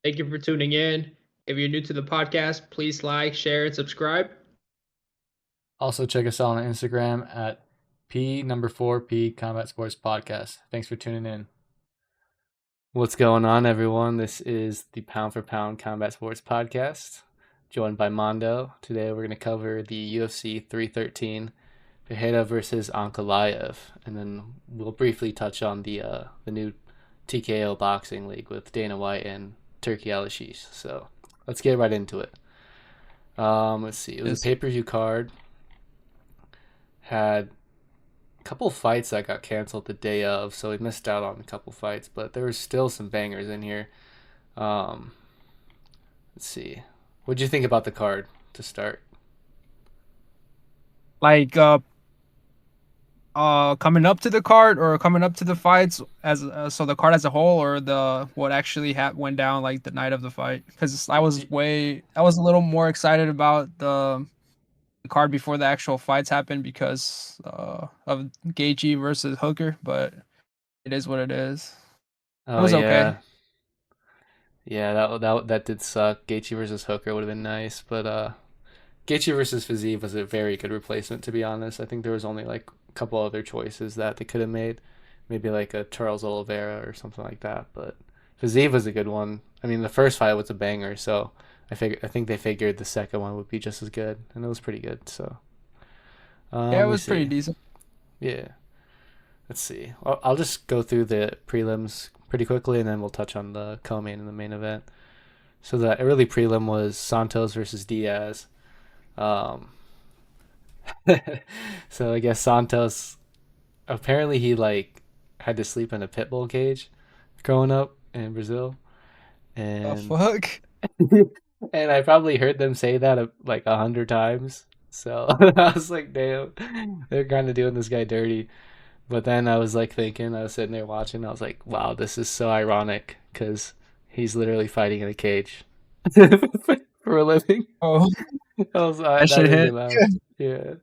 Thank you for tuning in. If you're new to the podcast, please like, share, and subscribe. Also, check us out on Instagram at P4P Combat Sports Podcast. Thanks for tuning in. What's going on, everyone? This is the Pound for Pound Combat Sports Podcast, joined by Mondo. Today, we're going to cover the UFC 313 Pereira versus Ankalaev, and then we'll briefly touch on the new TKO boxing league with Dana White and Turki Alalshikh. So let's get right into it. Let's see. It was a Yes. pay-per-view card. Had a couple fights that got canceled the day of, so we missed out on a couple fights, but there was still some bangers in here. Um, let's see. What'd you think about the card to start? Like coming up to the card or coming up to the fights as so the card as a whole or the what actually went down like the night of the fight, because I was a little more excited about the card before the actual fights happened because of Gaethje versus Hooker, but it is what it is. It Oh was okay. yeah, yeah. That did suck. Gaethje versus Hooker would have been nice, but Gaethje versus Fiziev was a very good replacement. To be honest, I think there was only like a couple other choices that they could have made, maybe like a Charles Oliveira or something like that. But Fiziev was a good one. I mean, the first fight was a banger, so I think they figured the second one would be just as good, and it was pretty good. So Yeah, it let me was pretty see. decent. Yeah, let's see. I'll just go through the prelims pretty quickly, and then we'll touch on the co-main and the main event. So the early prelim was Santos versus Diaz. Um, so I guess Santos apparently he like had to sleep in a pit bull cage growing up in Brazil, The and fuck? and I probably heard them say that like 100 times. So I was like, damn, they're kind of doing this guy dirty. But then I was like thinking, I was sitting there watching, I was like, wow, this is so ironic because he's literally fighting in a cage for a living. Oh, that That shit made me hit. laugh. Yeah.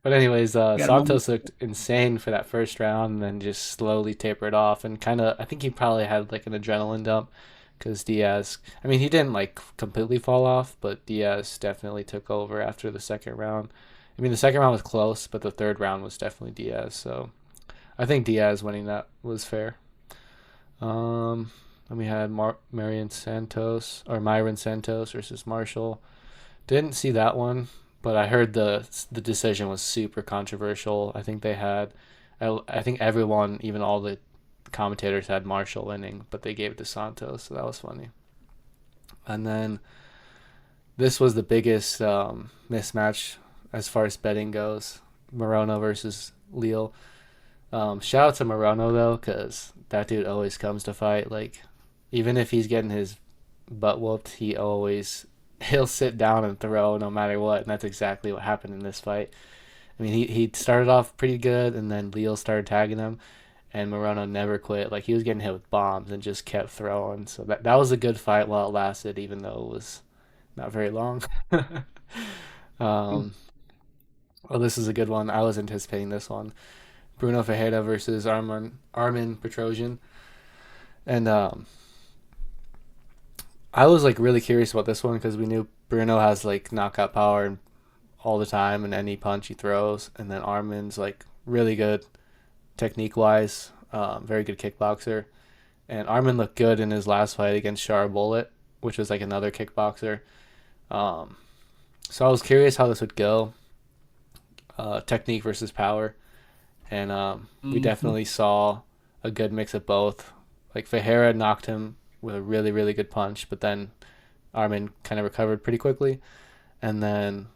But anyways, Got no. Santos looked insane for that first round, and then just slowly tapered off, and kind of I think he probably had like an adrenaline dump because Diaz. I mean, he didn't like completely fall off, but Diaz definitely took over after the second round. I mean, the second round was close, but the third round was definitely Diaz. So I think Diaz winning that was fair. Then we had Myron Santos versus Marshall. Didn't see that one, but I heard the decision was super controversial. I think I think everyone, even all the commentators, had Marshall winning, but they gave it to Santos, so that was funny. And then this was the biggest mismatch as far as betting goes: Morono versus Leal. Shout out to Morono though, because that dude always comes to fight. Like, even if he's getting his butt whooped, he'll sit down and throw no matter what, and that's exactly what happened in this fight. I mean, he started off pretty good, and then Leal started tagging him, and Morono never quit. Like, he was getting hit with bombs and just kept throwing. So that was a good fight while it lasted, even though it was not very long. um, well, this is a good one. I was anticipating this one. Bruno Ferreira versus Armin Petrosian, and I was like really curious about this one because we knew Bruno has like knockout power all the time and any punch he throws, and then Armin's like really good technique wise, very good kickboxer, and Armin looked good in his last fight against Shara Bullet, which was like another kickboxer. Um, so I was curious how this would go, technique versus power, and we Mhm. definitely saw a good mix of both. Like Ferreira knocked him with a really good punch, but then Armin kind of recovered pretty quickly. And then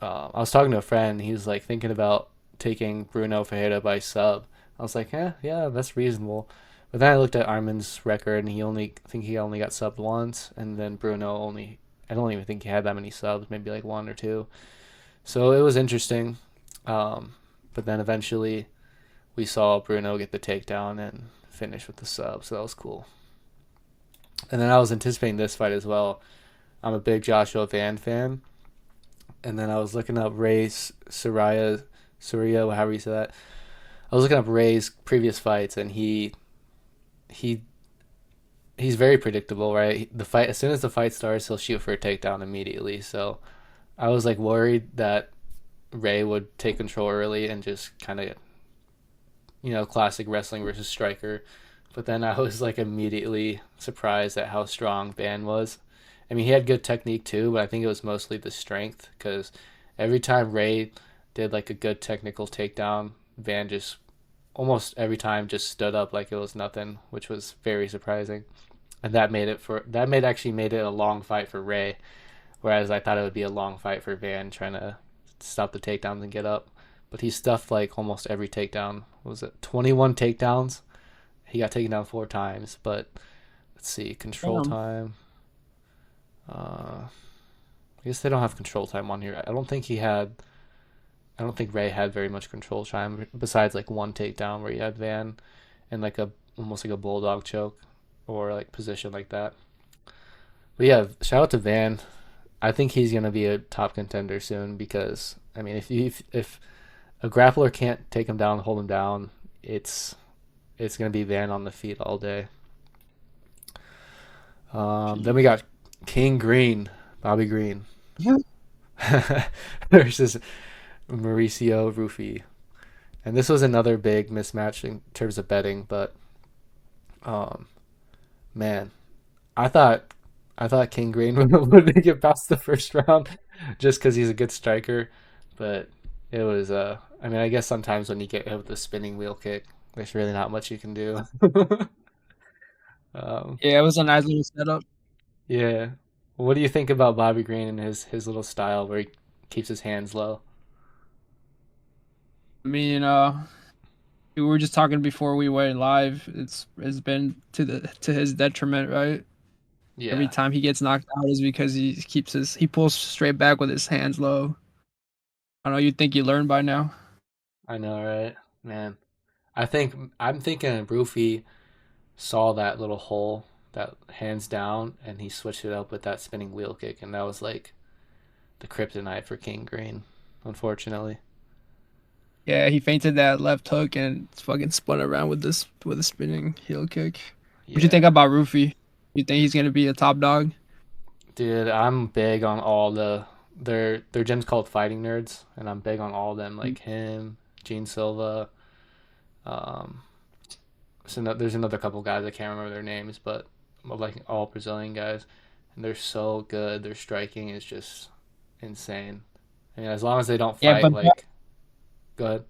I was talking to a friend. He was like thinking about taking Bruno Ferreira by sub. I was like, yeah, that's reasonable. But then I looked at Armin's record, and I think he only got subbed once, and then Bruno only. I don't even think he had that many subs, maybe like one or two. So it was interesting. Um, but then eventually we saw Bruno get the takedown and finish with the sub, so that was cool. And then I was anticipating this fight as well. I'm a big Joshua Van fan, and then I was looking up Surya, however you say that. I was looking up Ray's previous fights, and he he's very predictable, right? The fight, as soon as the fight starts, he'll shoot for a takedown immediately. So I was like worried that Ray would take control early and just kind of, classic wrestling versus striker. But then I was like immediately surprised at how strong Van was. I mean, he had good technique too, but I think it was mostly the strength because every time Ray did like a good technical takedown, Van just almost every time just stood up like it was nothing, which was very surprising. And that made it a long fight for Ray, whereas I thought it would be a long fight for Van trying to stop the takedowns and get up. But he stuffed like almost every takedown. What was it 21 takedowns? He got taken down 4 times. But let's see, control Damn. time. I guess they don't have control time on here. I don't think he had. I don't think Ray had very much control time besides like one takedown where he had Van and like a almost like a bulldog choke or like position like that. But yeah, shout out to Van. I think he's gonna be a top contender soon because I mean, if a grappler can't take him down, hold him down, it's gonna be Van on the feet all day. Then we got King Green, Bobby Green, Yeah. versus Mauricio Rufy, and this was another big mismatch in terms of betting. But um, man, I thought I thought King Green would make it past the first round just because he's a good striker. But it was I mean, I guess sometimes when you get hit with a spinning wheel kick, there's really not much you can do. um, Yeah, it was a nice little setup. yeah. What do you think about Bobby Green and his little style where he keeps his hands low? I mean, we were just talking before we went live. It's been to his detriment, right? Every Yeah, time he gets knocked out is because he pulls straight back with his hands low. I don't know. You'd think you learned by now. I know, right? Man, I'm thinking Rufy saw that little hole, that hands down, and he switched it up with that spinning wheel kick, and that was like the kryptonite for King Green, unfortunately. Yeah, he feinted that left hook and fucking spun around with a spinning heel kick. What you think Yeah. about Rufy? You think he's gonna be a top dog? Dude, I'm big on all their gym's called Fighting Nerds, and I'm big on all of them, like him, Gene Silva. Um, so there's another couple guys I can't remember their names, but like all Brazilian guys, and they're so good. Their striking is just insane. I mean, as long as they don't Yeah, fight but like, go ahead.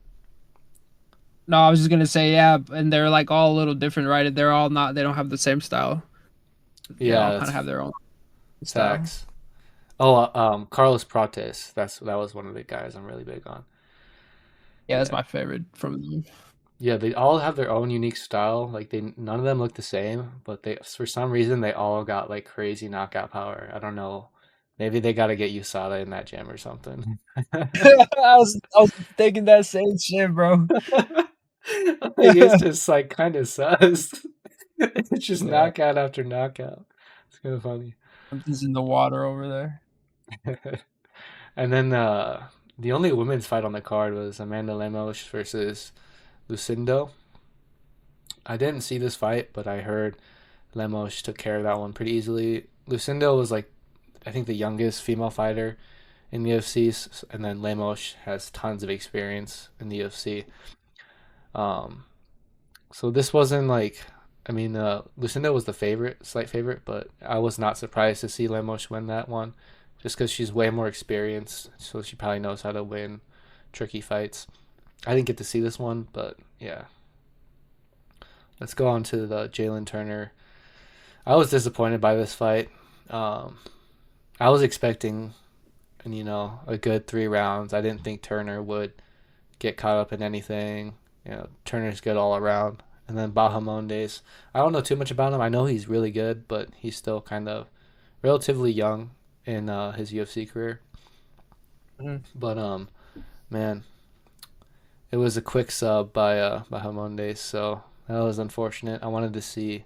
no, I was just gonna say yeah, and they're like all a little different, right? They're all not. They don't have the same style. They all Yeah, kind of have that's their own style. facts. Oh, Carlos Prates. That was one of the guys I'm really big on. Yeah, that's Yeah, my favorite from them. yeah. They all have their own unique style. Like they, none of them look the same, but they, for some reason, they all got like crazy knockout power. I don't know. Maybe they got to get USADA in that gym or something. I was thinking that same shit, bro. Like it's just like kind of sus. It's just Yeah, knockout after knockout. It's kind of funny. something's in the water over there. And then the only women's fight on the card was Amanda Lemos versus Lucindo. I didn't see this fight, but I heard Lemos took care of that one pretty easily. Lucindo was like, I think the youngest female fighter in the UFC, and then Lemos has tons of experience in the UFC. Um, so this wasn't like, I mean, Lucinda was the favorite, slight favorite, but I was not surprised to see Lemos win that one, just because she's way more experienced, so she probably knows how to win tricky fights. I didn't get to see this one, but yeah. Let's go on to the Jalen Turner. I was disappointed by this fight. Um, I was expecting, a good 3 rounds. I didn't think Turner would get caught up in anything. Turner's good all around. And then Bahamondes. I don't know too much about him. I know he's really good, but he's still kind of relatively young in his UFC career. Mhm. But man, it was a quick sub by Bahamondes, so that was unfortunate. I wanted to see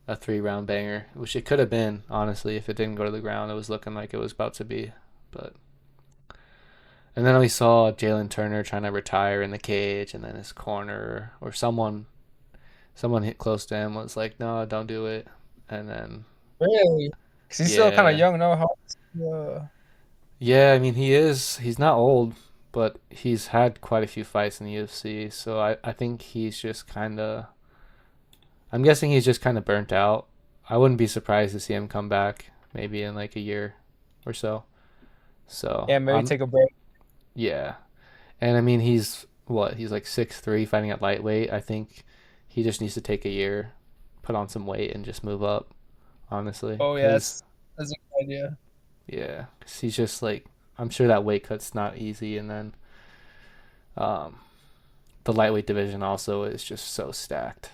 a 3 round banger, which it could have been, honestly, if it didn't go to the ground. It was looking like it was about to be, but. And then we saw Jalen Turner trying to retire in the cage, and then his corner or someone hit close to him was like, "No, don't do it." and then Really? 'Cause he's still kind of yeah, young, no? yeah. I mean, he's not old, but he's had quite a few fights in the UFC. So I think he's just kind of. I'm guessing he's just kind of burnt out. I wouldn't be surprised to see him come back maybe in like a year or so. So Yeah, maybe take a break. yeah, and I mean he's what he's like 6'3", fighting at lightweight. I think he just needs to take a year, put on some weight, and just move up. Honestly, Oh, yeah, because that's a good idea. yeah, 'cause he's just like I'm sure that weight cut's not easy, and then um, the lightweight division also is just so stacked.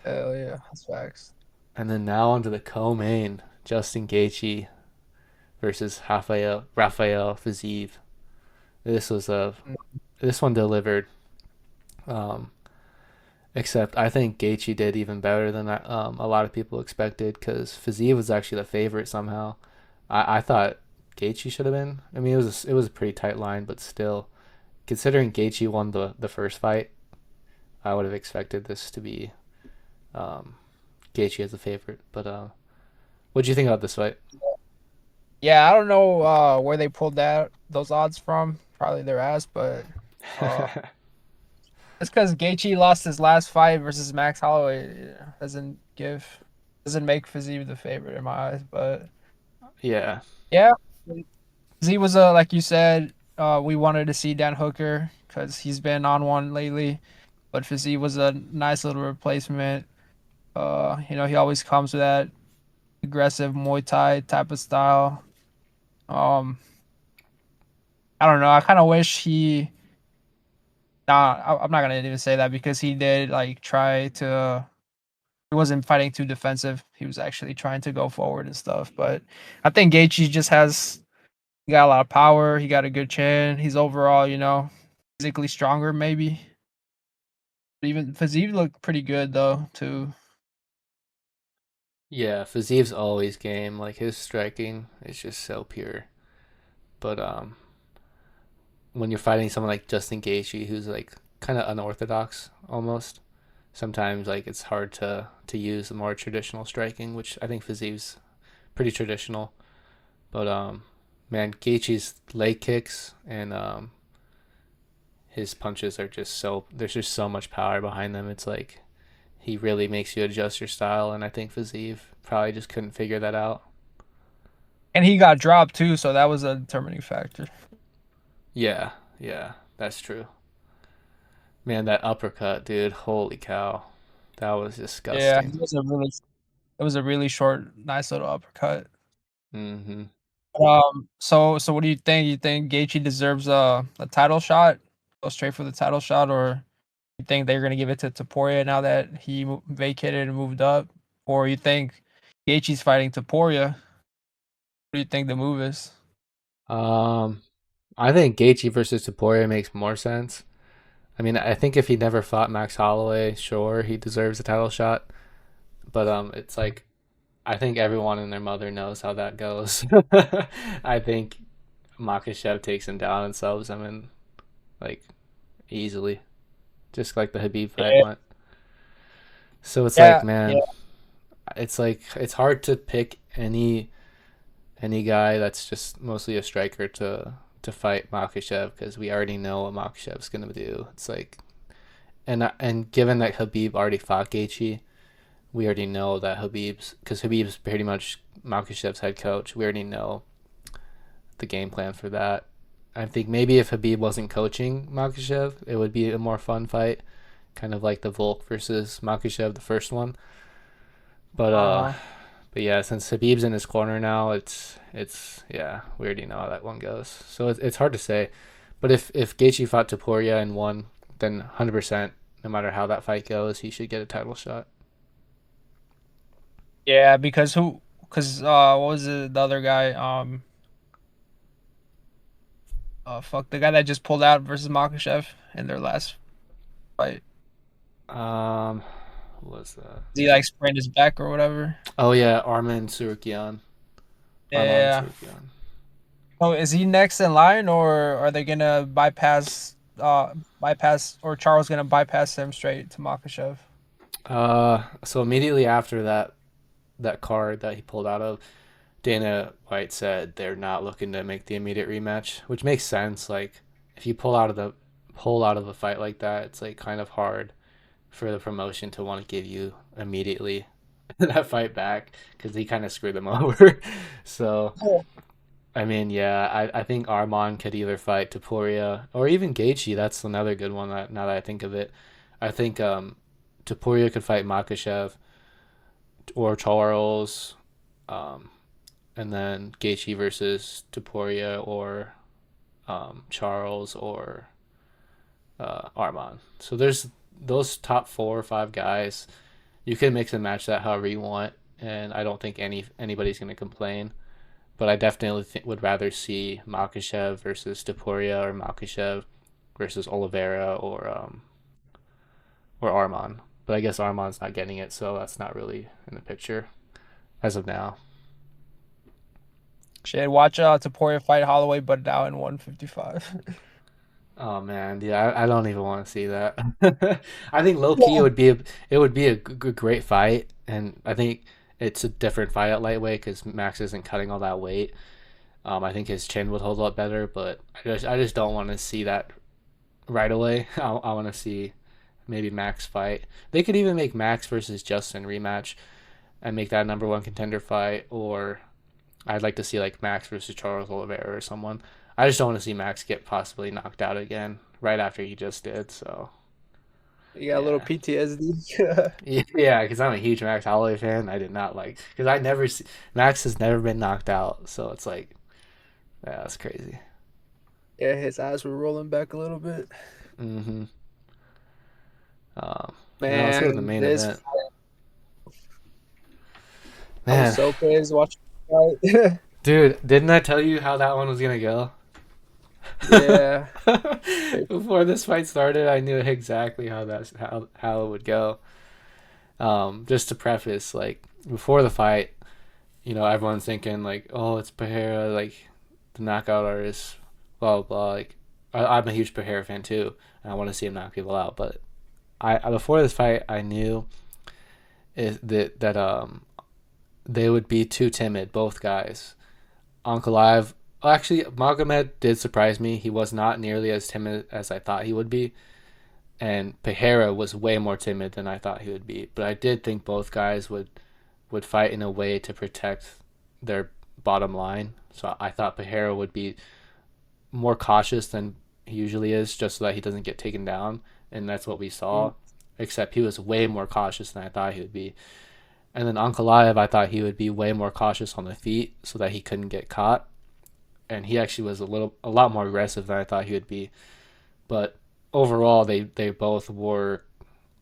Hell yeah, that's facts. And then now onto the co-main, Justin Gaethje versus Rafael Fiziev. This was a this one delivered. Um, except I think Gaethje did even better than a lot of people expected because Fiziev was actually the favorite somehow. I thought Gaethje should have been. I mean, it was a pretty tight line, but still, considering Gaethje won the first fight, I would have expected this to be um, Gaethje as the favorite. But what do you think about this fight? Yeah, I don't know where they pulled those odds from. Probably their ass, but uh, it's because Gaethje lost his last fight versus Max Holloway. Doesn't make Fiziev the favorite in my eyes. But Yeah, yeah, he was like you said. We wanted to see Dan Hooker because he's been on one lately, but Fiziev was a nice little replacement. He always comes with that aggressive Muay Thai type of style. Um, I don't know. I kind of wish he. Nah, I'm not gonna even say that because he did like try to. He wasn't fighting too defensive. He was actually trying to go forward and stuff. But I think Gaethje just has. He got a lot of power. He got a good chin. He's overall, physically stronger maybe. But even Fiziev looked pretty good though too. yeah. Fiziev's always game. Like his striking is just so pure. But when you're fighting someone like Justin Gaethje, who's like kind of unorthodox almost, sometimes like it's hard to use the more traditional striking, which I think Fiziev's pretty traditional. But man, Gaethje's leg kicks and his punches are just so there's just so much power behind them. It's like he really makes you adjust your style, and I think Fiziev probably just couldn't figure that out. And he got dropped too, so that was a determining factor. Yeah, yeah, that's true. Man, that uppercut, dude, holy cow. That was Yeah, disgusting. it was a really short, nice little uppercut. Mm-hmm. So what do you think? You think Gaethje deserves a title shot? Go straight for the title shot, or you think they're gonna give it to Taporia now that he vacated and moved up, or you think Gaethje's fighting Taporia? What do you think the move is? Um, I think Gaethje versus Topuria makes more sense. I mean, I think if he never fought Max Holloway, sure, he deserves a title shot. But it's like I think everyone and their mother knows how that goes. I think Makhachev takes him down and subs him in like easily, just like the Habib fight Yeah, went. So it's like, yeah, yeah. man, it's like it's hard to pick any guy that's just mostly a striker to fight Makhachev because we already know what Makhachev's gonna do. It's like and given that Habib already fought Gaethje, we already know that Habib's pretty much Makhachev's head coach. We already know the game plan for that. I think maybe if Habib wasn't coaching Makhachev, it would be a more fun fight, kind of like the Volk versus Makhachev, the first one. But Uh, but yeah, since Habib's in his corner now, it's yeah, we already know how that one goes. So it's hard to say. But if Gaethje fought Topuria and won, then 100%, no matter how that fight goes, he should get a title shot. yeah, because what was the other guy? Fuck the guy that just pulled out versus Makhachev in their last fight. Um, what was that? He like sprained his back or whatever. Oh yeah, Arman Surukian. Arman Yeah. Surukian. Oh, is he next in line, or are they gonna bypass or Charles gonna bypass him straight to Makhachev? So immediately after that card that he pulled out of, Dana White said they're not looking to make the immediate rematch, which makes sense. Like if you pull out of a fight like that, it's like kind of hard for the promotion to want to give you immediately that fight back because he kind of screwed them over. So I mean, yeah, I think Arman could either fight Topuria or even Gaethje. That's another good one. Now that I think of it, I think Topuria could fight Makhachev or Charles, um, and then Gaethje versus Topuria or Charles or Arman. So there's those top 4 or 5 guys. You can mix and match that however you want, and I don't think anybody's going to complain. But I definitely would rather see Makhachev versus Topuria or Makhachev versus Oliveira or Arman. But I guess Arman's not getting it, so that's not really in the picture as of now. Shit, watch Taporia fight Holloway, but now in 155. Oh man, yeah, I don't even want to see that. I think low key Yeah. it would be a great fight, and I think it's a different fight at lightweight because Max isn't cutting all that weight. I think his chin would hold up better, but I just don't want to see that right away. I want to see maybe Max fight. They could even make Max versus Justin rematch and make that number one contender fight, or I'd like to see like Max versus Charles Oliveira or someone. I just don't want to see Max get possibly knocked out again right after he just did. So You got a little yeah, PTSD. yeah, because I'm a huge Max Holloway fan. I did not like because I never see Max has never been knocked out, so it's like yeah, that's crazy. Yeah, his eyes were rolling back a little bit. Mm-hmm. Now let's go to the Man, main this event. I was Man, so crazy watching the fight. dude, didn't I tell you how that one was gonna go? Yeah. Before this fight started, I knew exactly how it would go. Just to preface, like before the fight, everyone's thinking like, oh, it's Pereira, like the knockout artist, blah blah blah. Like I'm a huge Pereira fan too, and I want to see him knock people out. But I before this fight, I knew that they would be too timid, both guys. Ankalaev, well, actually, Magomed did surprise me. He was not nearly as timid as I thought he would be, and Pereira was way more timid than I thought he would be. But I did think both guys would fight in a way to protect their bottom line. So I thought Pereira would be more cautious than he usually is, just so that he doesn't get taken down, and that's what we saw. Except he was way more cautious than I thought he would be. And then Ankalaev, I thought he would be way more cautious on the feet so that he couldn't get caught. And he actually was a lot more aggressive than I thought he would be. But overall, they both were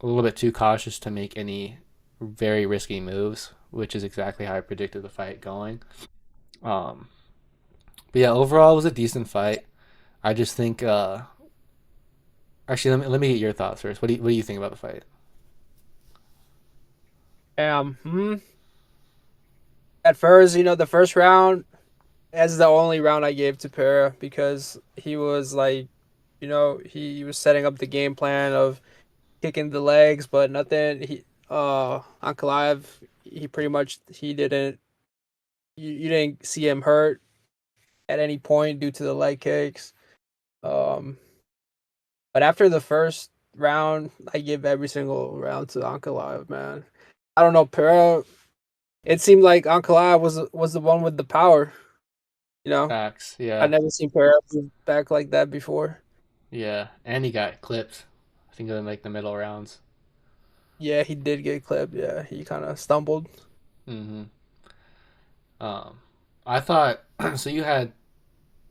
a little bit too cautious to make any very risky moves, which is exactly how I predicted the fight going. Um, but yeah, overall, it was a decent fight. I just think. Actually, let me get your thoughts first. What do you think about the fight? Hmm. At first, the first round, that's the only round I gave to Pereira because he was like, he was setting up the game plan of kicking the legs, but nothing. Ankalaev, he pretty much he didn't. You didn't see him hurt at any point due to the leg kicks. Um, but after the first round, I give every single round to Ankalaev, man. I don't know, Pereira. It seemed like Ankalaev was the one with the power. You know, Facts. I Yeah. never seen Pereira move back like that before. Yeah. And he got clipped. I think in like the middle rounds. Yeah, he did get clipped. Yeah, he kind of stumbled. Mm-hmm. Um, I thought so. You had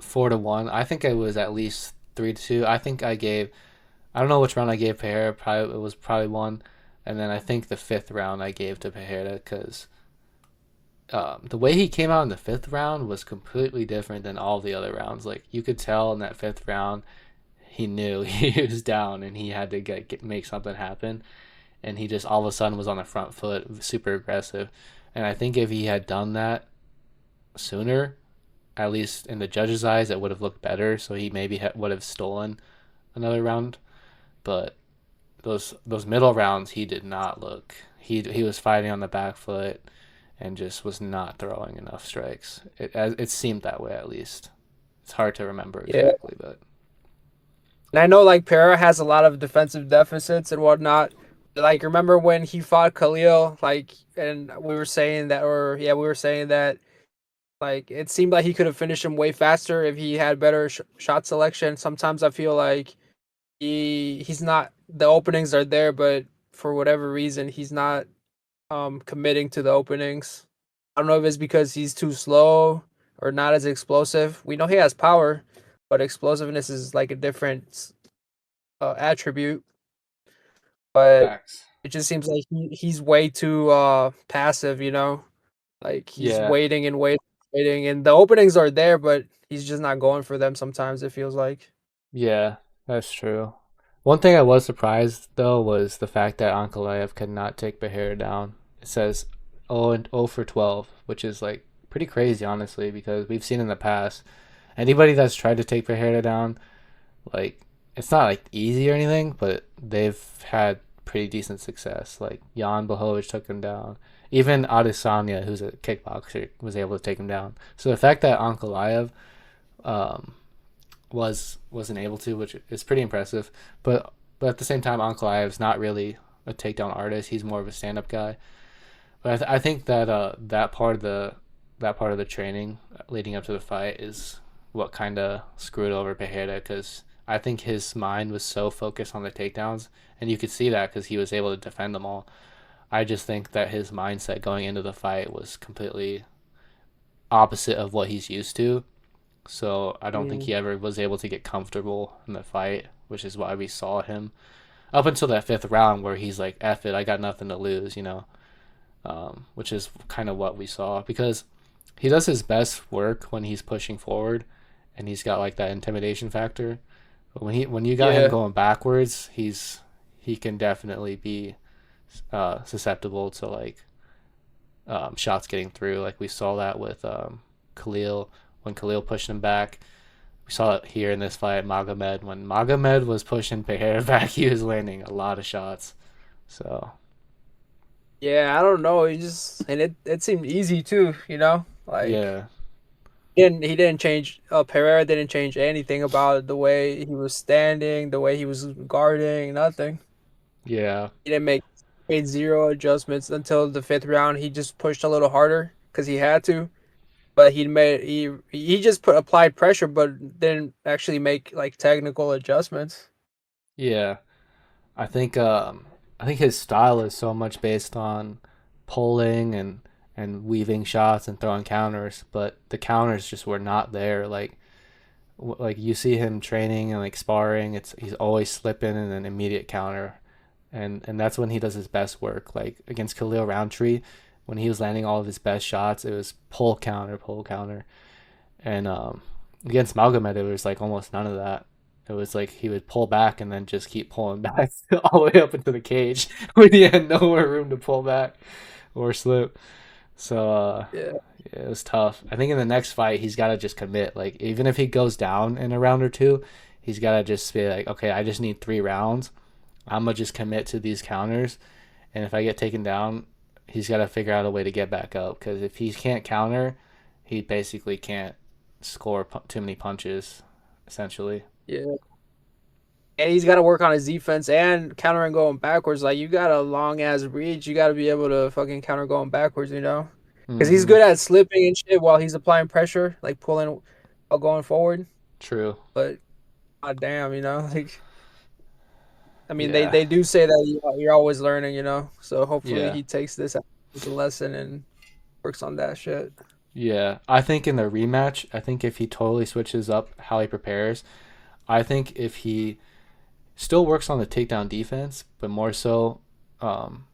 4-1. I think it was at least 3-2. I think I gave. I don't know which round I gave Pereira. Probably it was probably one, and then I think the fifth round I gave to Pereira because the way he came out in the fifth round was completely different than all the other rounds. Like you could tell in that fifth round, he knew he was down and he had to make something happen, and he just all of a sudden was on the front foot, super aggressive. And I think if he had done that sooner, at least in the judges' eyes, it would have looked better. So he maybe would have stolen another round. But those middle rounds he did not look. He was fighting on the back foot and just was not throwing enough strikes. It seemed that way at least. It's hard to remember Yeah. exactly, but And I know like Pereira has a lot of defensive deficits and whatnot. Like remember when he fought Khalil, like, and we were saying that, or yeah, we were saying that like it seemed like he could have finished him way faster if he had better shot selection. Sometimes I feel like he's not, the openings are there, but for whatever reason he's not committing to the openings. I don't know if it's because he's too slow or not as explosive. We know he has power, but explosiveness is like a different attribute. But facts. it just seems like he's way too passive, you know? Like he's Yeah, waiting and waiting, waiting, and the openings are there, but he's just not going for them sometimes, it feels like. yeah, that's true. One thing I was surprised though was the fact that Ankalaev could not take Behar down. It says 0 and 0 for 12, which is like pretty crazy honestly because we've seen in the past anybody that's tried to take Behar down, like it's not like easy or anything, but they've had pretty decent success. Like Jan Blachowicz took him down. Even Adesanya, who's a kickboxer, was able to take him down. So the fact that Ankalaev um, wasn't able to, which is pretty impressive. But at the same time, Ankalaev's not really a takedown artist. He's more of a stand up guy. But I think that that part of the training leading up to the fight is what kind of screwed over Pereira because I think his mind was so focused on the takedowns, and you could see that because he was able to defend them all. I just think that his mindset going into the fight was completely opposite of what he's used to. So I don't think Mm, he ever was able to get comfortable in the fight, which is why we saw him up until that fifth round where he's like, "F it, I got nothing to lose," which is kind of what we saw because he does his best work when he's pushing forward and he's got like that intimidation factor. But when you got him yeah, going backwards, he can definitely be susceptible to like shots getting through. Like we saw that with Khalil when Khalil pushed him back. We saw it here in this fight, Magomed. When Magomed was pushing Pereira back, he was landing a lot of shots. So yeah. I don't know. He just, and it seemed easy too, you know. Like yeah, he didn't change. Pereira didn't change anything about the way he was standing, the way he was guarding, nothing. yeah, He didn't make made zero adjustments until the fifth round. He just pushed a little harder because he had to. But he just put applied pressure, but didn't actually make like technical adjustments. yeah. I think I think his style is so much based on pulling and weaving shots and throwing counters, but the counters just were not there. Like you see him training and like sparring, it's he's always slipping in an immediate counter, and that's when he does his best work. Like against Khalil Roundtree, when he was landing all of his best shots, it was pull counter, and against Magomed, it was like almost none of that. It was like he would pull back and then just keep pulling back all the way up into the cage when he had nowhere room to pull back or slip. So Yeah, yeah, it was tough. I think in the next fight he's got to just commit. Like even if he goes down in a round or two, he's got to just be like, okay, I just need 3 rounds. I'm gonna just commit to these counters, and if I get taken down, he's got to figure out a way to get back up. Because if he can't counter, he basically can't score too many punches, essentially. yeah. And he's got to work on his defense and countering going backwards. Like you got a long ass reach, you got to be able to fucking counter going backwards. You know, because he's Mm-hmm. good at slipping and shit while he's applying pressure, like pulling while going forward. True. But god damn, you know, like I mean, they Yeah. they do say that you're always learning, you know. So hopefully Yeah. he takes this as a lesson and works on that shit. Yeah. I think in the rematch, I think if he totally switches up how he prepares, I think if he still works on the takedown defense, but more so um,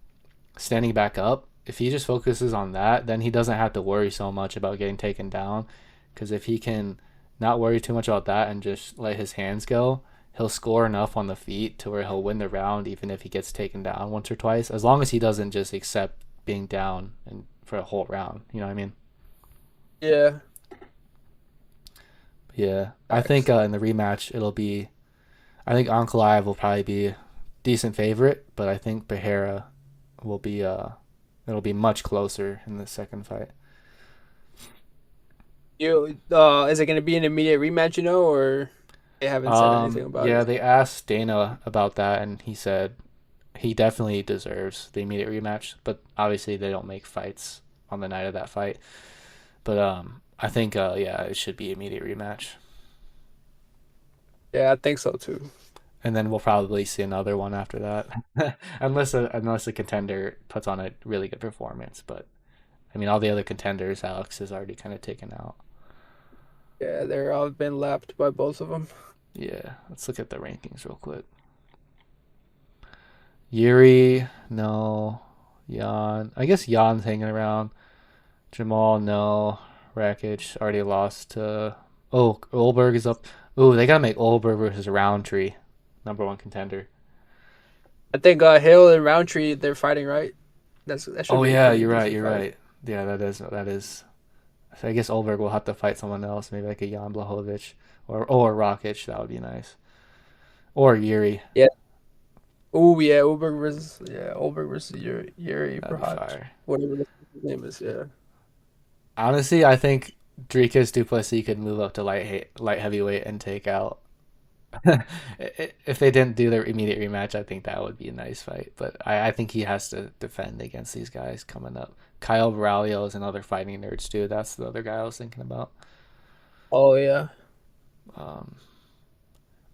standing back up. If he just focuses on that, then he doesn't have to worry so much about getting taken down. Because if he can not worry too much about that and just let his hands go, he'll score enough on the feet to where he'll win the round, even if he gets taken down once or twice. As long as he doesn't just accept being down and for a whole round. You know what I mean? Yeah, Yeah, I think facts. in the rematch it'll be. I think Ankalaev will probably be decent favorite, but I think Behera will be it'll be much closer in the second fight. Is it going to be an immediate rematch, or they haven't said anything about Yeah, it? they asked Dana about that, and he said he definitely deserves the immediate rematch, but obviously they don't make fights on the night of that fight. But I think yeah, it should be immediate rematch. Yeah, I think so too. And then we'll probably see another one after that, unless a contender puts on a really good performance. But I mean, all the other contenders, Alex has already kind of taken out. Yeah, they're all been lapped by both of them. Yeah, let's look at the rankings real quick. Yuri, no. Jan, I guess Jan's hanging around. Jamal, no. Rakic already lost to. Oh, Olberg is up. Oh, they gotta make Olberg versus Roundtree, #1 contender. I think Hill and Roundtree they're fighting, right? That should Oh be a yeah, pretty you're right. decent You're fight. right. Yeah, that is. So I guess Olberg will have to fight someone else, maybe like a Jan Blachowicz or Rakic. That would be nice. Or Yuri. Yeah. Oh yeah, Ulberg versus Yuri That'd be Prohac, fire. whatever his name is. Yeah. Honestly, I think Dricus Duplessis could move up to light heavyweight and take out. If they didn't do their immediate rematch, I think that would be a nice fight. But I think he has to defend against these guys coming up. Kyle Braulio is another fighting nerds too. That's the other guy I was thinking about. Oh yeah. Um,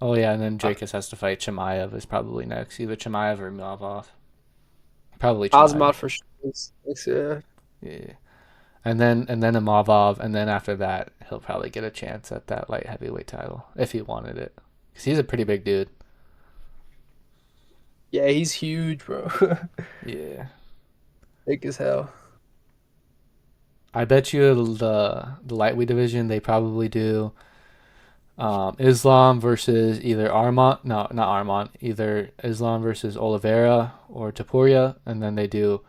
oh yeah, and then Uh, Dricus has to fight Chimaev is probably next, either Chimaev or Mavov. Probably Chimaev. Ozma for sure. Yeah. Yeah. And then a Mavov, and then after that he'll probably get a chance at that light heavyweight title if he wanted it, because he's a pretty big dude. Yeah, he's huge, bro. Yeah, Big as hell. I bet you the lightweight division they probably do Islam versus either Armont, no, not Armont, either Islam versus Oliveira or Tapuria, and then they do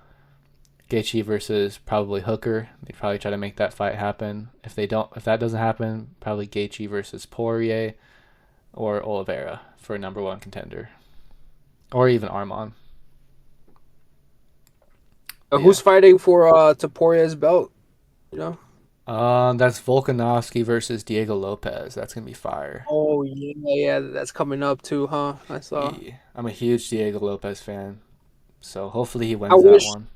Gaethje versus probably Hooker. They probably try to make that fight happen. If that doesn't happen, probably Gaethje versus Poirier or Oliveira for a #1 contender, or even Armand. Yeah. Who's fighting for Taporia's belt? You know? That's Volkanovski versus Diego Lopez. That's gonna be fire. Oh yeah, yeah, that's coming up too, huh? I saw. Yeah, I'm a huge Diego Lopez fan, so hopefully he I wins that wish, one.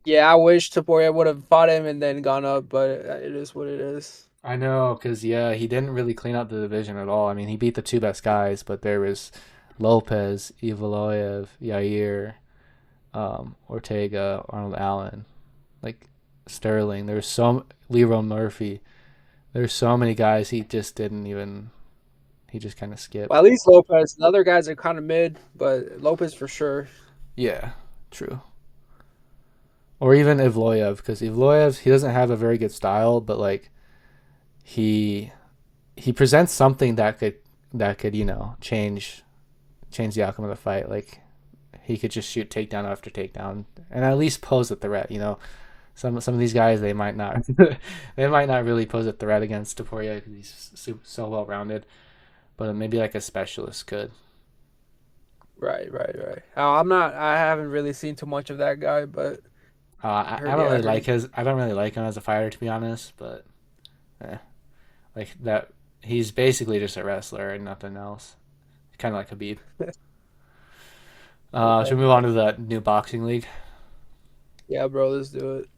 yeah, I wish Taporia would have fought him and then gone up, but it is what it is. I know, cause yeah, he didn't really clean up the division at all. I mean, he beat the two best guys, but there was Lopez, Evaloev, Yair, Ortega, Arnold Allen, like Sterling. There's so Leroy Murphy. There's so many guys he just didn't even. He just kind of skipped. Well, at least Lopez. The other guys are kind of mid, but Lopez for sure. Yeah, true. Or even Evloev, because Evloev he doesn't have a very good style, but like he he presents something that could change the outcome of the fight. Like he could just shoot takedown after takedown and at least pose a threat. Some of these guys they might not they might not really pose a threat against Taporia because he's so well rounded, but maybe like a specialist could. Right, right, right. I'm not. I haven't really seen too much of that guy, but I don't I really heard. like his. I don't really like him as a fighter, to be honest. But eh, like that, he's basically just a wrestler and nothing else. Kind of like Khabib. Should we move on to the new boxing league? Yeah, bro, let's do it.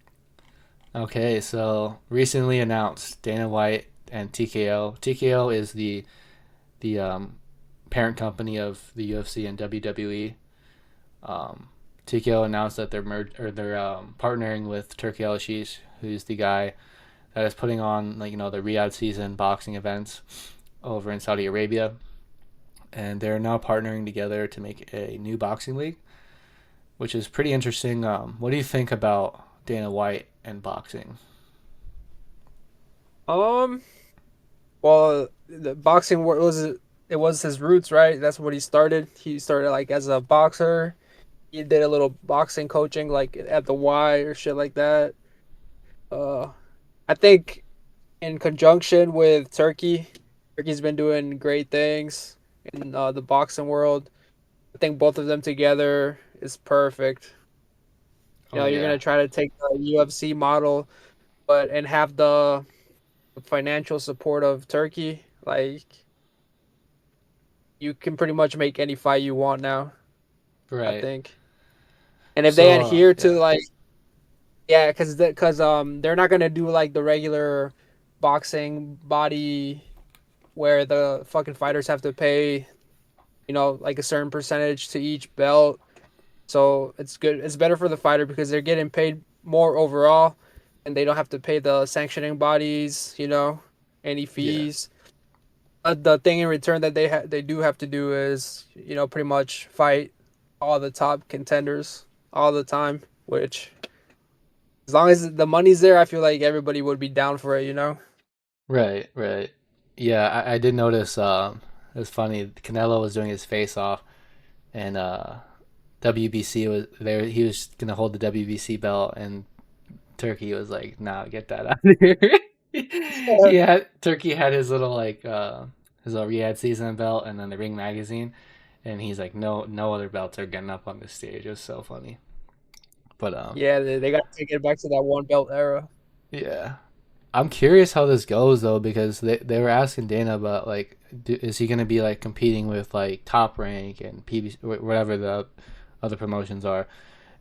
Okay, so recently announced Dana White and TKO. TKO is the parent company of the UFC and WWE. TKO announced that they're partnering with Turki Alalshikh, who's the guy that is putting on the Riyadh season boxing events over in Saudi Arabia, and they're now partnering together to make a new boxing league, which is pretty interesting. What do you think about Dana White and boxing? Um, well, the boxing was his roots, right? That's what he started. He started like as a boxer. He did a little boxing coaching like at the Y or shit like that. Uh, I think in conjunction with Turkey, Turkey's been doing great things in the boxing world. I think both of them together is perfect. Oh You're yeah. gonna try to take the UFC model, but and have the financial support of Turkey. Like you can pretty much make any fight you want now, I Right. think. And if they So adhere to yeah. like, yeah, because they're not gonna do like the regular boxing body where the fucking fighters have to pay, like a certain percentage to each belt. So it's good. It's better for the fighter because they're getting paid more overall, and they don't have to pay the sanctioning bodies, any Yeah. fees. The thing in return that they do have to do is, pretty much fight all the top contenders all the time. Which, as long as the money's there, I feel like everybody would be down for it. Right, right. Yeah, I did notice it was funny. Canelo was doing his face off and WBC was there. He was gonna hold the WBC belt, and Turkey was like, "Nah, get that out of here." Turkey had his little like his little Riyadh season belt, and then the Ring magazine, and he's like, "No, no other belts are getting up on the stage." It was so funny, but Yeah, they got to take it back to that one belt era. yeah. I'm curious how this goes though, because they were asking Dana about like, is he gonna be like competing with like Top Rank and PBC, whatever the other promotions are,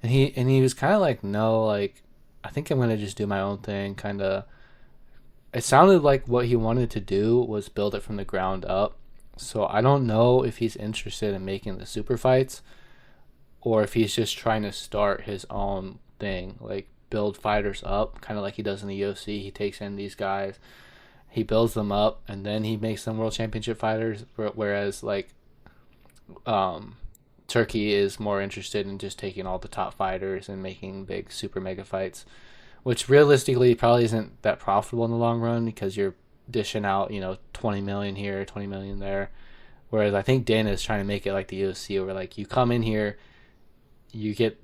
and he was kind of like, no, like I think I'm gonna just do my own thing, kind of. It sounded like what he wanted to do was build it from the ground up. So I don't know if he's interested in making the super fights or if he's just trying to start his own thing, like build fighters up, kind of like he does in the UFC. He takes in these guys, he builds them up, and then he makes them world championship fighters. Whereas like um, Turkey is more interested in just taking all the top fighters and making big super mega fights, which realistically probably isn't that profitable in the long run because you're dishing out 20 million here, 20 million there. Whereas I think Dana is trying to make it like the UFC, where like you come in here, you get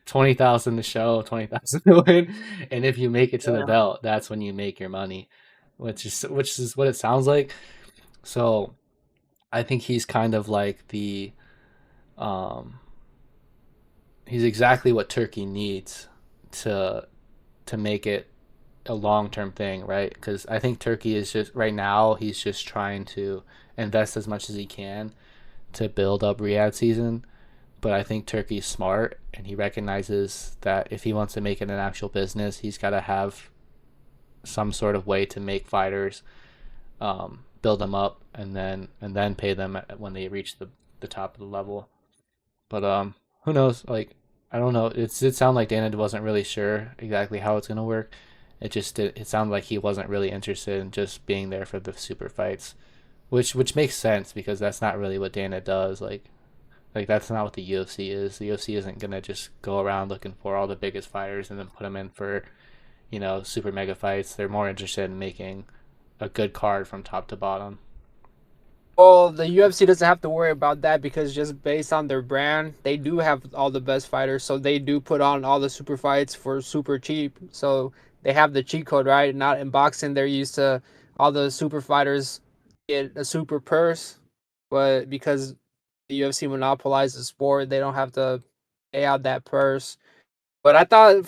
20,000 to show, 20,000 to win, and if you make it to the Yeah. belt, that's when you make your money, which is what it sounds like. So I think he's kind of like the um he's exactly what Turkey needs to make it a long term thing, right? Because I think Turkey is just right now he's just trying to invest as much as he can to build up Riyadh season. But I think Turkey's smart and he recognizes that if he wants to make it an actual business, he's got to have some sort of way to make fighters, build them up, and then pay them when they reach the top of the level. But who knows? Like I don't know. It sounded like Dana wasn't really sure exactly how it's gonna work. It sounded like he wasn't really interested in just being there for the super fights, which makes sense because that's not really what Dana does. Like that's not what the UFC is. The UFC isn't gonna just go around looking for all the biggest fighters and then put them in for super mega fights. They're more interested in making a good card from top to bottom. Well, the UFC doesn't have to worry about that because just based on their brand, they do have all the best fighters. So they do put on all the super fights for super cheap. So they have the cheat code, right? Not in boxing, they're used to all the super fighters get a super purse. But because the UFC monopolized the sport, they don't have to pay out that purse. But I thought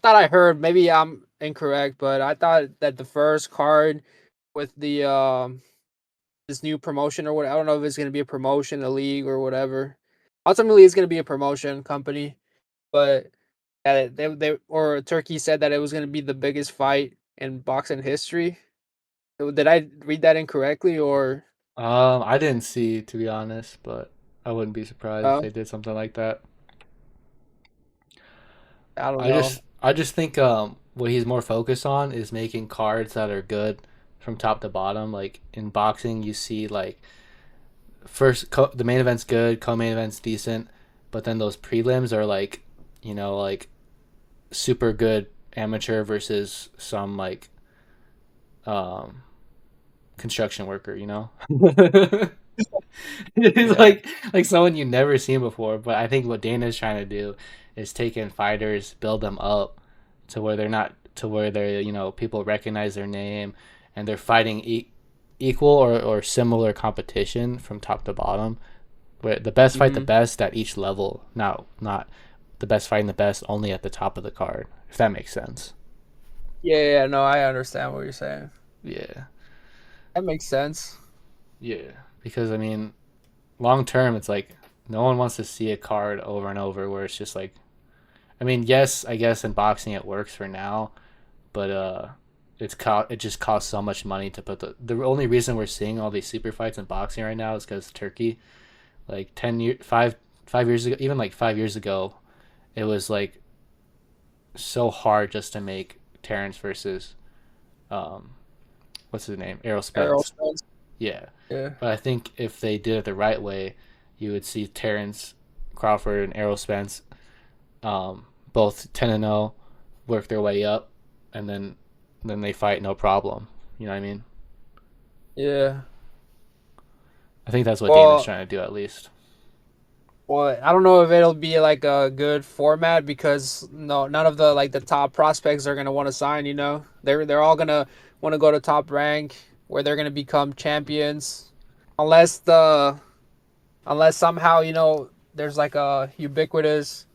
I heard, maybe I'm incorrect, but I thought that the first card with the this new promotion or what, I don't know if it's gonna be a promotion, a league or whatever. Ultimately, it's gonna be a promotion company, but they or Turkey said that it was gonna be the biggest fight in boxing history. Did I read that incorrectly or? I didn't see, to be honest, but I wouldn't be surprised if Uh, they did something like that. I don't I know. just I just think what he's more focused on is making cards that are good from top to bottom. Like in boxing, you see like the main event's good, co-main event's decent, but then those prelims are like like super good amateur versus some like um construction worker, It's Yeah. like someone you never seen before. But I think what Dana's trying to do is take in fighters, build them up to where they're not to where they're people recognize their name and they're fighting equal or similar competition from top to bottom where the best fight the Hmm. best at each level, not the best fighting the best only at the top of the card, if that makes sense. Yeah, no, I understand what you're saying. Yeah. That makes sense. Yeah. Because I mean, long term it's like no one wants to see a card over and over where it's just like, I mean, yes, I guess in boxing it works for now, but it just costs so much money to put the only reason we're seeing all these super fights in boxing right now is because Turkey, like 5 years ago, even like 5 years ago, it was like so hard just to make Terrence versus um what's his name, Errol Errol Spence. Spence. Yeah, Yeah. but I think if they did it the right way, you would see Terrence Crawford and Errol Spence, both 10-0, work their way up, and then they fight no problem. You know what I mean? Yeah. I think that's what Dana's Well, trying to do at least. well, I don't know if it'll be like a good format because no, none of the like the top prospects are gonna want to sign. They're all gonna want to go to top rank where they're gonna become champions, unless the unless somehow there's like a ubiquitous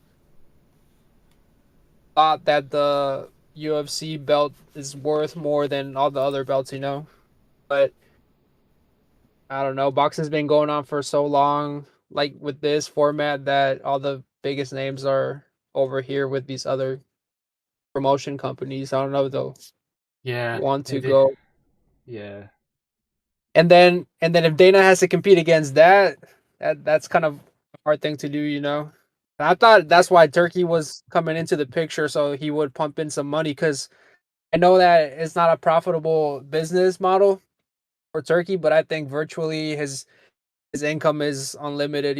thought that the UFC belt is worth more than all the other belts. But I don't know. Boxing's been going on for so long, like with this format, that all the biggest names are over here with these other promotion companies. I don't know if they'll Yeah, want to it did. go. Yeah, And then if Dana has to compete against that, that's kind of a hard thing to do. And I thought that's why Turkey was coming into the picture, so he would pump in some money because I know that it's not a profitable business model for Turkey, but I think virtually his income is unlimited.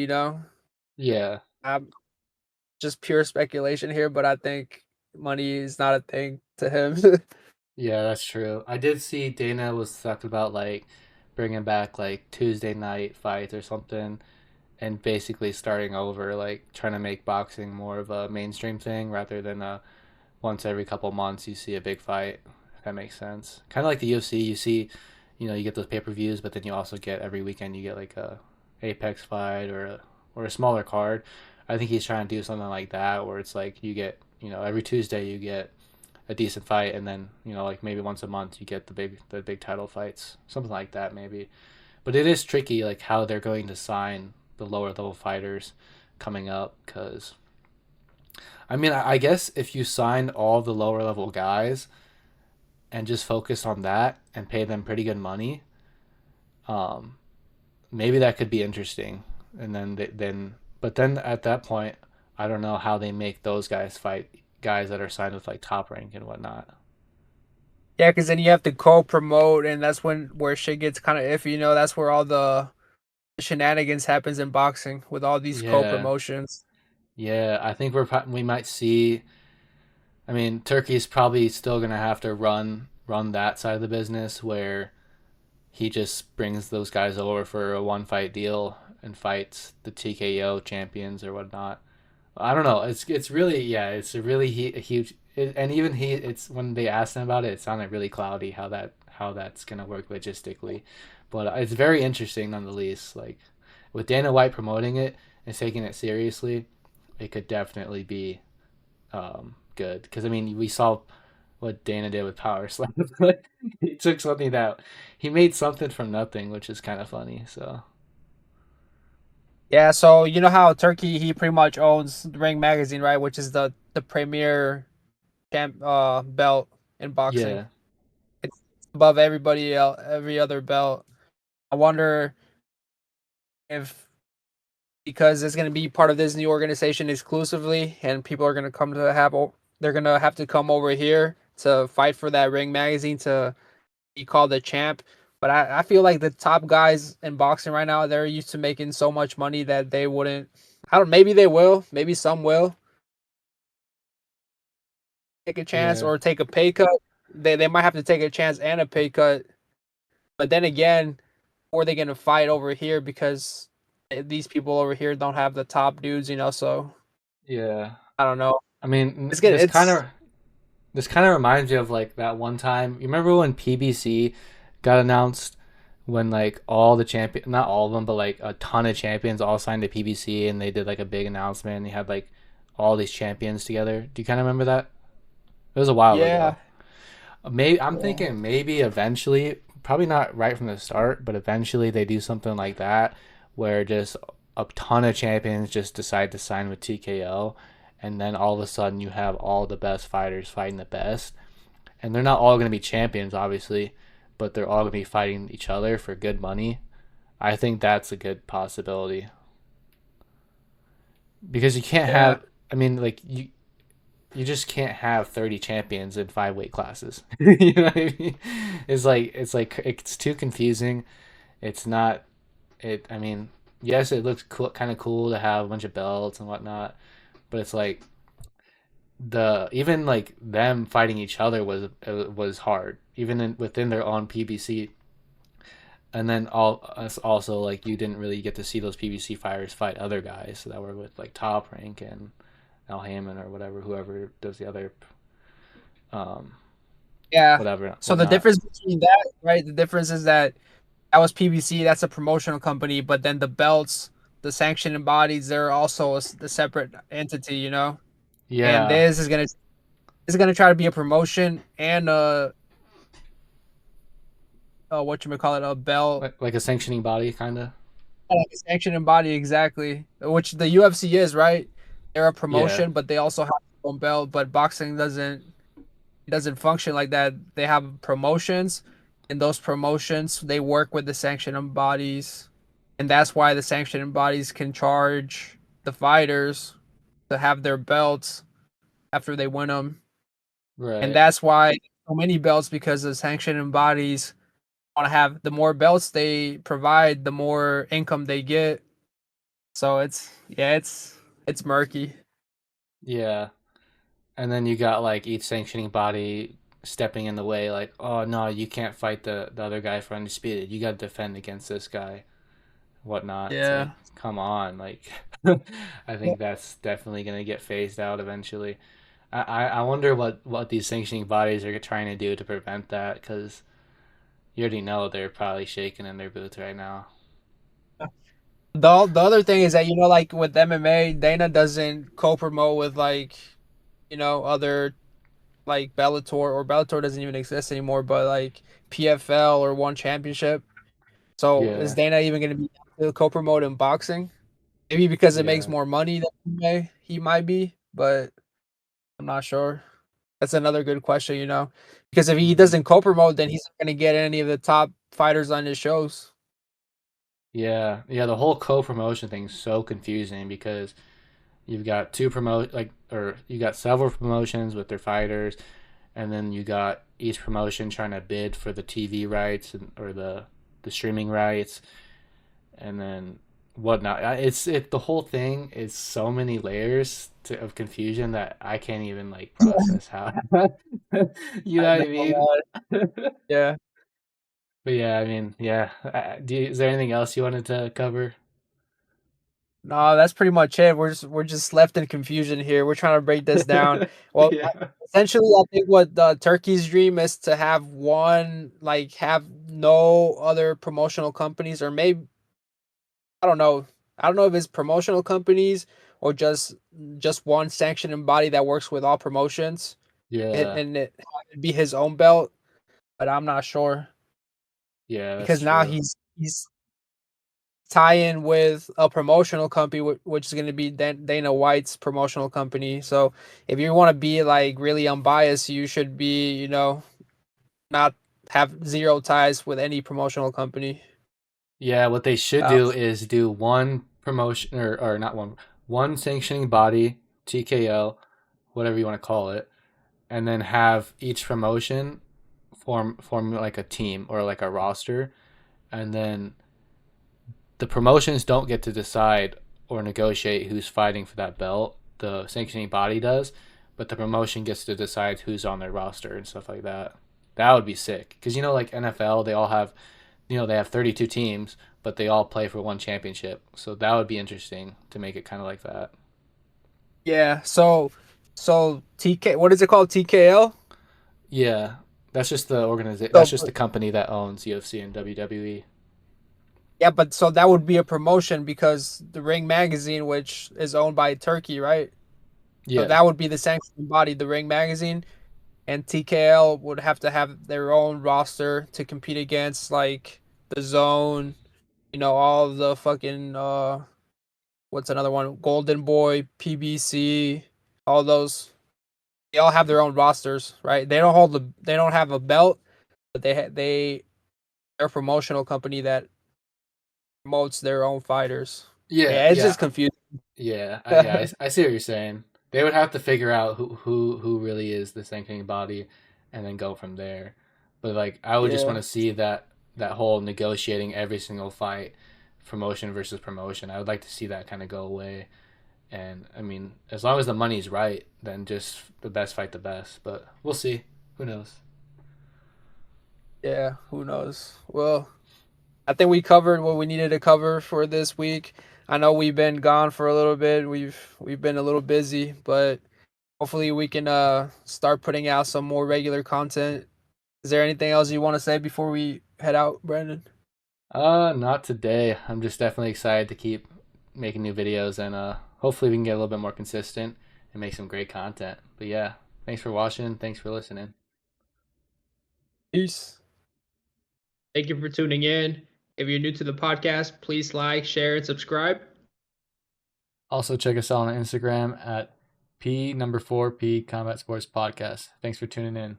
yeah, I'm just pure speculation here, but I think money is not a thing to him. yeah. That's true. I did see Dana was talked about like bringing back like Tuesday night fights or something, and basically starting over, like trying to make boxing more of a mainstream thing rather than once every couple months you see a big fight. If that makes sense. Kind of like the UFC. You see, you get those pay per views, but then you also get every weekend you get like a Apex fight or a smaller card. I think he's trying to do something like that where it's like you get every Tuesday you get a decent fight, and then like maybe once a month you get the big title fights, something like that maybe. But it is tricky like how they're going to sign the lower level fighters coming up, because I mean, I guess if you sign all the lower level guys and just focus on that and pay them pretty good money, um, maybe that could be interesting. And but then at that point, I don't know how they make those guys fight guys that are signed with like Top Rank and whatnot. Yeah, because then you have to co-promote, and that's where shit gets kind of iffy. That's where all the shenanigans happens in boxing with all these Yeah, co-promotions. yeah. I think we might see. I mean, Turkey's probably still gonna have to run that side of the business where he just brings those guys over for a one fight deal and fights the TKO champions or whatnot. I don't know. It's really, yeah. It's a really a huge. And even it's when they asked him about it, it sounded really cloudy how that's gonna work logistically, but it's very interesting nonetheless. Like with Dana White promoting it and taking it seriously, it could definitely be good. Because I mean, we saw what Dana did with Power Slam. He took something that he made something from nothing, which is kind of funny. So Yeah, so you know how Turkey he pretty much owns Ring Magazine, right? Which is the premier belt in boxing. yeah, It's above everybody else, every other belt. I wonder if because it's going to be part of this new organization exclusively, and people are going to they're going to have to come over here to fight for that Ring Magazine to be called the champ. But I feel like the top guys in boxing right now, they're used to making so much money that they wouldn't. I don't. Maybe they will. Maybe some will take a chance yeah, or take a pay cut. They might have to take a chance and a pay cut. But then again, or are they gonna fight over here because these people over here don't have the top dudes. So yeah. I don't know. I mean, It's good. It's this kind of reminds me of like that one time. You remember when PBC got announced when like all the champion, not all of them, but like a ton of champions all signed to PBC, and they did like a big announcement. And they had like all these champions together. Do you kind of remember that? It was a while Yeah, ago. Maybe I'm yeah, thinking maybe eventually, probably not right from the start, but eventually they do something like that where just a ton of champions just decide to sign with TKO, and then all of a sudden you have all the best fighters fighting the best, and they're not all going to be champions, obviously, but they're all going to be fighting each other for good money. I think that's a good possibility because you can't yeah. have. I mean, like you just can't have 30 champions in 5 weight classes. You know what I mean? It's too confusing. It's not it. I mean, yes, it looks cool, kind of cool to have a bunch of belts and whatnot, but it's like the even like them fighting each other was hard, even within their own PBC. And then also like you didn't really get to see those PBC fighters fight other guys that were with like Top Rank and Al Hammond or whatever, whoever does the other um Yeah. whatever So the whatnot. difference between that, right? The difference is that was PBC, that's a promotional company, but then the belts, the sanctioning bodies, they're also a separate entity, you know. And Yeah, this is gonna try to be a promotion and what you may call it, a belt, like a sanctioning body kind of. like a sanctioning body exactly, which the UFC is, right? They're a Yeah, promotion, but they also have their own belt. But boxing doesn't function like that. They have promotions, and those promotions they work with the sanctioning bodies, and that's why the sanctioning bodies can charge the fighters to have their belts after they win them, and right. that's why so many belts because the sanctioning bodies want to have the more belts they provide, the more income they get. So it's murky. Yeah, and then you got like each sanctioning body stepping in the way, like, oh no, you can't fight the other guy for undisputed. You got to defend against this guy, whatnot. It's like, Yeah. come on, like, I think that's definitely gonna get phased out eventually. I wonder what these sanctioning bodies are trying to do to prevent that, because you already know they're probably shaking in their boots right now. The other thing is that like with MMA, Dana doesn't co-promote with like other like Bellator, or Bellator doesn't even exist anymore, but like PFL or One Championship. So is Yeah, Dana even going to be able to co-promote in boxing? Maybe because it makes yeah, more money than he might be, but I'm not sure. That's another good question, because if he hmm, doesn't co-promote, then he's not going to get any of the top fighters on his shows. yeah, yeah. The whole co-promotion thing's so confusing because you've got or you got several promotions with their fighters, and then you got each promotion trying to bid for the TV rights or the streaming rights, and then whatnot. The whole thing is so many layers of confusion that I can't even like process how. You I know what I know, mean? man. Yeah. But yeah, I mean, yeah. Is there anything else you wanted to cover? No, that's pretty much it. We're just left in confusion here. We're trying to break this down. Well, Yeah. essentially, I think what Turkey's dream is to have one, like have no other promotional companies, or maybe I don't know. I don't know if it's promotional companies or just one sanctioning body that works with all promotions, and, Yeah. and it be his own belt. But I'm not sure Yeah, that's because now true. he's tie in with a promotional company, which is going to be Dana White's promotional company. So if you want to be like really unbiased, you should be, not have zero ties with any promotional company. Yeah, what they should Uh, do is do one promotion or not one sanctioning body, TKO, whatever you want to call it, and then have each promotion form like a team or like a roster, and then the promotions don't get to decide or negotiate who's fighting for that belt. The sanctioning body does, but the promotion gets to decide who's on their roster and stuff like that. That would be sick because like NFL, they all have they have 32 teams, but they all play for one championship. So that would be interesting to make it kind of like that. yeah. So TK, what is it called? TKL. Yeah, that's just the organization. So That's just the company that owns UFC and WWE. Yeah, but so that would be a promotion because the Ring Magazine, which is owned by Turkey, right? So Yeah. that would be the sanctioning body, the Ring Magazine, and TKL would have to have their own roster to compete against like the Zone, all the fucking what's another one? Golden Boy, PBC, all those. They all have their own rosters, right? They don't have a belt, but they're a promotional company that promotes their own fighters. Yeah, Yeah, it's yeah, just confusing. I see what you're saying. They would have to figure out who really is the sanctioning body, and then go from there. But like, I would just want Yeah, to see that whole negotiating every single fight, promotion versus promotion. I would like to see that kind of go away. And I mean, as long as the money's right, then just the best fight the best. But we'll see. Who knows? yeah. Who knows? Well, I think we covered what we needed to cover for this week. I know we've been gone for a little bit. We've been a little busy, but hopefully we can start putting out some more regular content. Is there anything else you want to say before we head out, Brandon? Not today. I'm just definitely excited to keep making new videos, and hopefully we can get a little bit more consistent and make some great content. But yeah, thanks for watching. Thanks for listening. Peace. Thank you for tuning in. If you're new to the podcast, please like, share, and subscribe. Also, check us out on Instagram at P4P Combat Sports Podcast. Thanks for tuning in.